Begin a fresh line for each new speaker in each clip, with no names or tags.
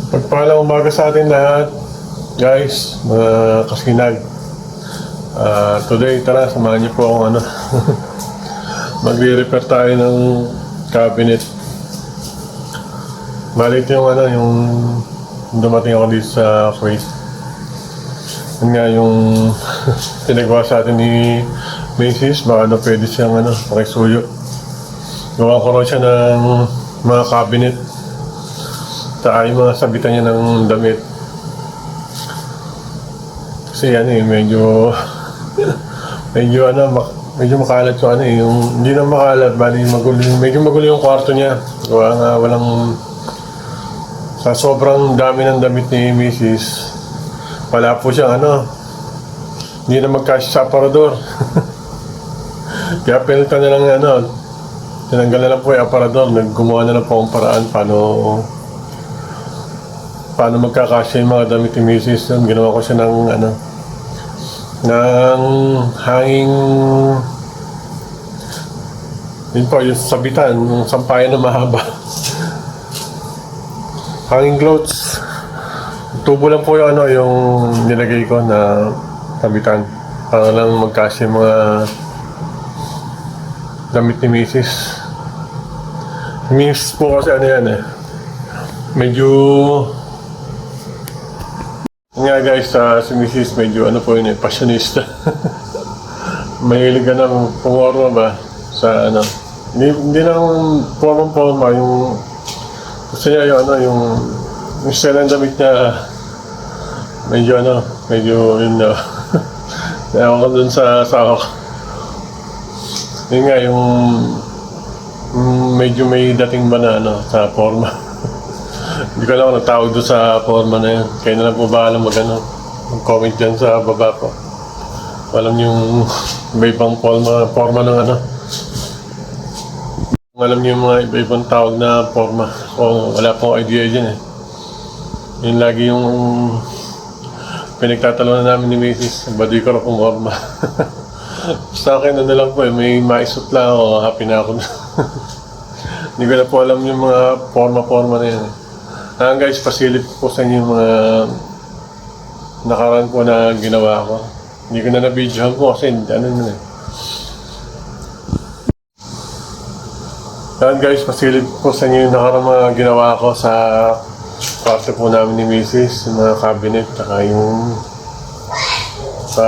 Pagpalang umaga sa atin lahat, guys, mga kasinag. Today, tara, samahan niyo po akong magre-repair tayo ng cabinet. Malit yung dumating ako dito sa Kuwait. Yun nga yung pinagawa sa atin ni Macy's, baka pwede siyang pakisuyo. Gawa ko rin siya ng mga cabinet. Saka yung mga sabitan niya ng damit. Kasi medyo medyo makalat yung hindi na makalat, bali medyo magulo yung kwarto niya. Gawa nga walang, sa sobrang dami ng damit ni Mrs. Wala po siya hindi na magkasya sa aparador. Kaya pinalitan na lang tinanggal na lang po yung aparador. Gumawa na lang po ang paraan paano magkakasya yung mga damit ni Mrs. Ginawa ko siya ng hanging, yun po yung sabitan, yung sampayan na mahaba. Hanging clothes. Tubo lang po yung nilagay ko na sabitan para lang magkasya yung mga damit ni Mrs. Mrs. po kasi medyo nga guys, si Mrs. medyo passionista. Mahilig ka ng pumorma ba sa hindi lang forma yung gusto niya yung style ng damit niya medyo yun na. Ewan ko dun sa asawa ko. Yun nga yung medyo may dating ba na sa forma. Hindi ko alam kung natawag doon sa forma na yun. Kaya na lang po ba alam mag-comment dyan sa baba po. Alam yung iba-ibang forma ng alam niyo yung mga iba-ibang tawag na forma. O wala pong idea dyan Yun lagi yung pinagtatalunan namin ni Mrs. Baduy ko rin pong forma. Sa akin lang po may maisot lang ako, happy na ako. Hindi ko na po alam yung mga forma na yan guys, pasilip po sa inyo yung mga nakaraan po na ginawa ko. Hindi ko na na-videohan po kasi guys, pasilip po sa inyo yung nakaraan mga ginawa ko sa kwarto po namin ni Mrs. Yung mga cabinet, saka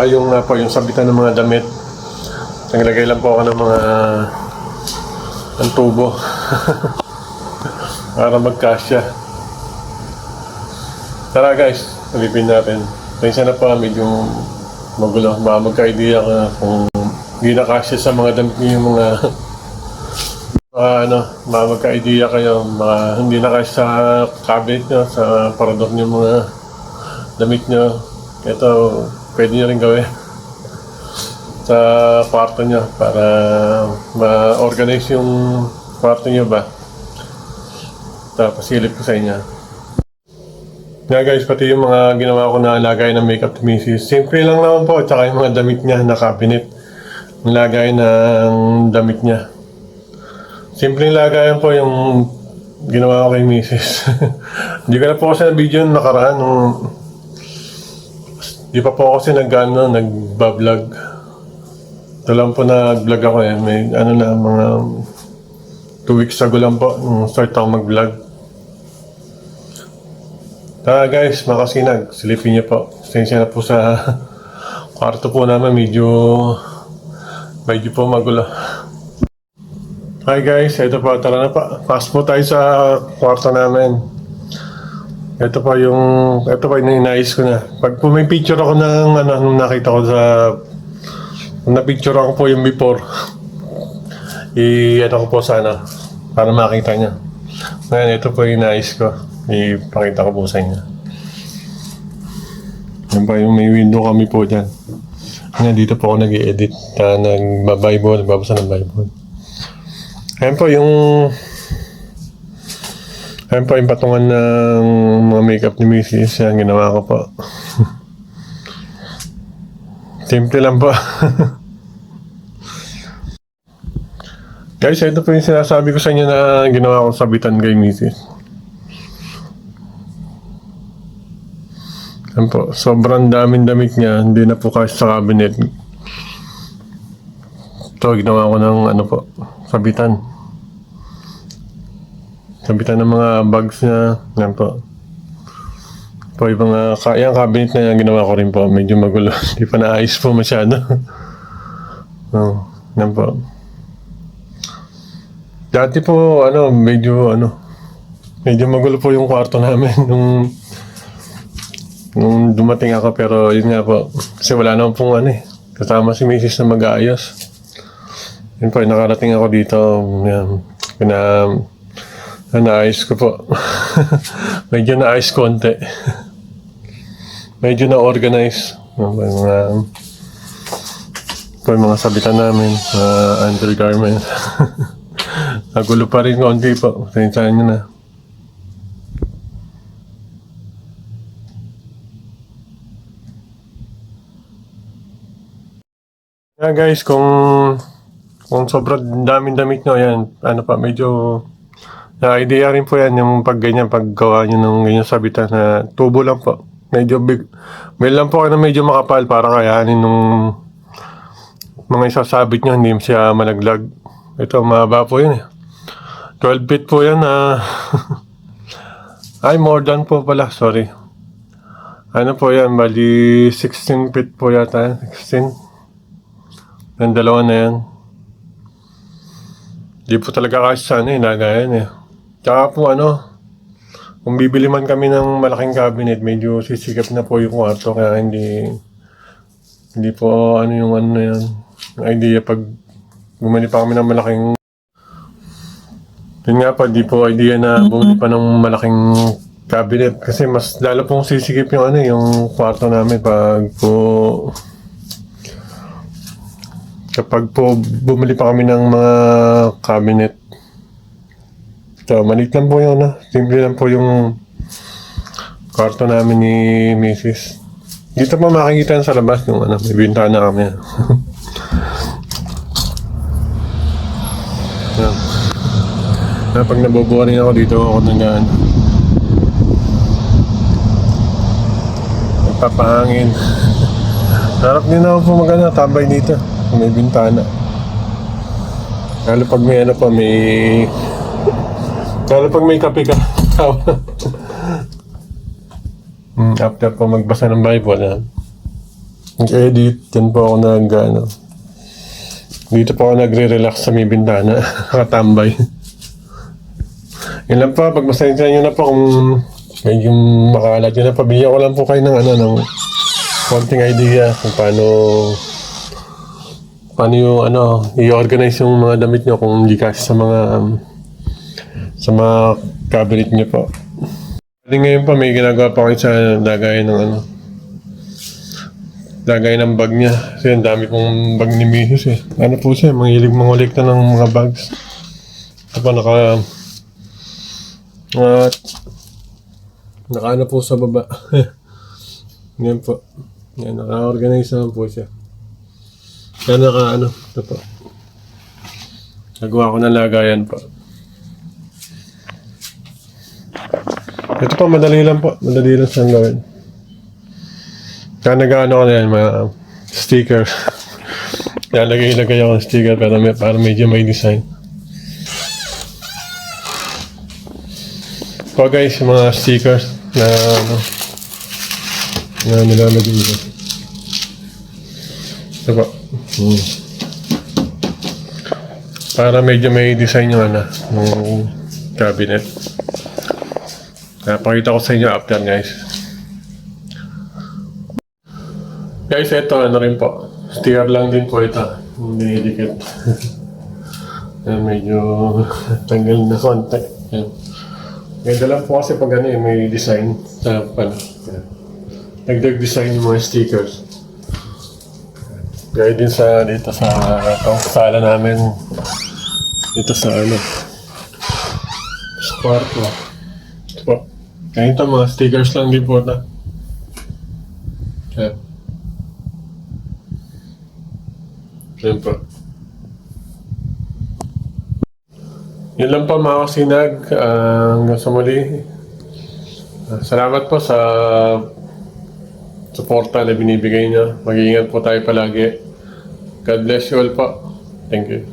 yung sabitan ng mga damit. Naglagay lang po ako ng mga tubo para magkasya. Tara guys, alipin natin. Minsan na pa medyo magulo. Baka magka-idea ka kung hindi nakasya sa mga damit niyo yung mga baka magka-idea kayo. Hindi nakasya sa cabinet nyo, sa parador nyo mga damit nyo. Ito, pwede nyo rin gawin sa kwarto nyo para ma-organize yung kwarto nyo ba. Tapos silip ko sa inyo. Nga guys, pati yung mga ginawa ko na lagay ng makeup to Mrs. Simple lang naman po, tsaka yung mga damit niya na cabinet. Yung lagay ng damit niya. Simple lagayan po yung ginawa ko kay Mrs. Hindi ko na po kasi na video yung nakaraan. Hindi pa po kasi nagbablog. Ito lang po nag-vlog ako May mga 2 weeks ago lang po nung start ako mag-vlog. Tara guys, mga kasinag, silipin niyo po. Pasensya na po sa kwarto po namin, medyo po magulo. Hi guys, ito po, tara na pa. Pass po tayo sa kwarto namin. Ito pa yung inayos ko na. Pag po may picture ako ng nung nakita ko na-picture ako po yung before. Ko po sana para makita niya. Ngayon, ito po yung inayos ko. Ipakita ko po sa inyo. Yan pa yung may window kami po dyan. Ngayon, dito po ako nag-i-edit. Nagbabasa ng Bible. Ayan po yung patungan ng mga makeup ni Mrs. Yan, ginawa ko po. Simple lang po. Guys, ito po yung sinasabi ko sa inyo na ginawa kong sabitan kay Mrs. Yan po, sobrang daming damit niya, hindi na po kasi sa cabinet. Ito, ginawa ko ng ano po, sabitan. Sabitan ng mga bags niya. Yan po. Po, yung mga yung cabinet na yan, ginawa ko rin po. Medyo magulo. Hindi pa naayos po masyado. Oh, yan po. Dati po, medyo magulo po yung kwarto namin nung dumating ako. Pero yun nga po, kasi wala naman pong kasama si Mrs. na mag-aayos. Yun po, nakarating ako dito. Yan, naayos ko po. Medyo naayos konti. Medyo na-organize. Yung mga sabitan namin, undergarment. Nagulo pa rin konti po. Pasensyahan nyo na. Yeah, guys, kung sobrang daming damit nyo, yan, medyo na-idea rin po yan yung paggawa nyo ng ganyan sabitan na tubo lang po. Medyo big. May lang po kayo na medyo makapal para kayanin nung mga isasabit nyo, hindi siya malaglag. Ito, mahaba po yun 12 feet po yan. Ay, more than po pala, sorry. Ano po yan, bali 16 feet po yata. 16. Yung dalawa na yan. Di po talaga kasi sana nagayan Tsaka po kung bibili man kami ng malaking cabinet, medyo sisikap na po yung kwarto. Kaya hindi po yung na yan. Yung idea pag bumili pa kami ng malaking... Yun nga pa, di po idea na bumili pa ng malaking cabinet. Kasi mas lalo pong sisikip yung yung kwarto namin kapag po bumili pa kami ng mga cabinet. So, maliit lang po yun simple lang po yung kwarto namin ni Mrs. Dito pa makikita sa labas yung may bintana kami. Yan. Pag naboboring ako dito ako nagpapahangin. Sarap din ako po tabay dito. May bintana. Lalo pag may kape ka. After po magbasa ng Bible, nag-edit, yan po ako dito po ako nagre-relax sa may bintana, nakatambay. Yan lang po, pagmasensya nyo na po kung medyo makalat yun na, pabigyan ko lang po kayo ng konting idea kung paano yung i-organize yung mga damit nyo kung hindi kasi sa mga cabinet nyo po. Ngayon pa may ginagawa pa kayo sa lagay ng bag niya. Kasi ang dami pong bag ni Mrs. Ano po siya, mahilig mangolekta ng mga bags. Ito pa naka po sa baba. Ngayon po. Yan, naka-organize naman po siya. Yan ito po. Nagawa ko ng lagayan po. Ito pa, madali lang po. Madali lang siyang gawin. Kaya nag-ano ko na yan, mga sticker. Kaya lagay ako ng sticker para medyo may design. So guys, yung mga stickers na nilalagay ko. Ito po. Para medyo may design yung yung cabinet. Pakita ko sa inyo after, guys. Guys, ito rin po. Sticker lang din po ito. Hindi dikit. Medyo tanggal na konti. Ganda lang po kasi pag may design sa nagdag-design yung mga stickers. Gaya din dito sa sala namin. Dito sa sa kwarto. Ito po. Kaya ito mga stickers lang din po na. Yan po. Yun lang po mga kasinag. Hanggang sa muli. Salamat po sa suporta na binibigay niyo. Mag-iingat po tayo palagi. God bless you all po. Thank you.